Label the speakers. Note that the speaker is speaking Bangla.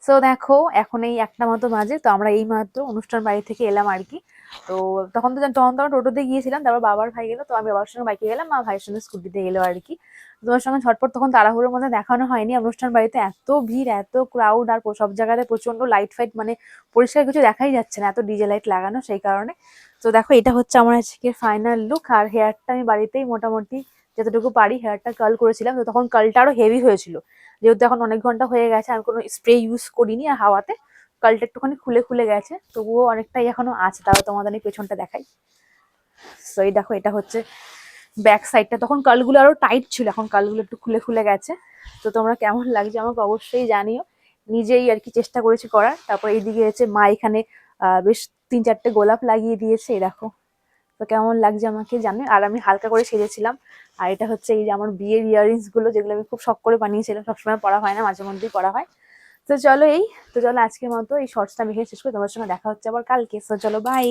Speaker 1: সো দেখো এখন এই একটা মতো বাজে, তো আমরা এই মাত্র অনুষ্ঠান বাড়ি থেকে এলাম আর কি। তো তখন তো আমরা টোটোতে গিয়েছিলাম, তারপর বাবার ভাই গেলো, তো আমি বাবার সঙ্গে বাইকে গেলাম, মা ভাইয়ের সঙ্গে স্কুটিতে গেলো আর কি। তোমার সঙ্গে ঝটপট তখন তাড়াহুড়োর মধ্যে দেখানো হয়নি, অনুষ্ঠান বাড়িতে এত ভিড় এত ক্রাউড, আর সব জায়গাতে প্রচন্ড লাইট ফাইট, মানে পরিষ্কার কিছু দেখাই যাচ্ছে না, এত ডিজে লাইট লাগানো সেই কারণে। তো দেখো এটা হচ্ছে আমার আজকে ফাইনাল লুক। আর হেয়ারটা আমি বাড়িতেই মোটামুটি যতটুকু পারি হেয়ারটা কার্ল করেছিলাম, তো তখন কার্লটা আরো হেভি হয়েছিল, যেহেতু এখন অনেক ঘন্টা হয়ে গেছে আমি কোনো স্প্রে ইউজ করিনি, আর হাওয়াতে কালটা একটুখানি খুলে খুলে গেছে, তবুও অনেকটাই এখনো আছে। তাও তোমাদের আমি পেছনটা দেখাই। তো এই দেখো এটা হচ্ছে ব্যাক সাইডটা, তখন কালগুলো আরো টাইট ছিল, এখন কালগুলো একটু খুলে খুলে গেছে। তো তোমরা কেমন লাগছে আমাকে অবশ্যই জানিও। নিজেই আর কি চেষ্টা করেছি করার। তারপর এইদিকে হচ্ছে মা এখানে বেশ 3-4টে গোলাপ লাগিয়ে দিয়েছে, এই দেখো। তো কেমন লাগছে আমাকে জানো। আর আমি হালকা করে সেজেছিলাম। আর এটা হচ্ছে এই যে আমার বিয়ের ইয়াররিংস গুলো, যেগুলো আমি খুব শখ করে বানিয়েছিলাম, সবসময় পরা হয় না, মাঝে মধ্যেই পরা হয়। তো চলো আজকের মতো এই শর্টসটা আমি এখানে শেষ করি, তোমার সঙ্গে দেখা হচ্ছে আবার কালকে। তো চলো বাই।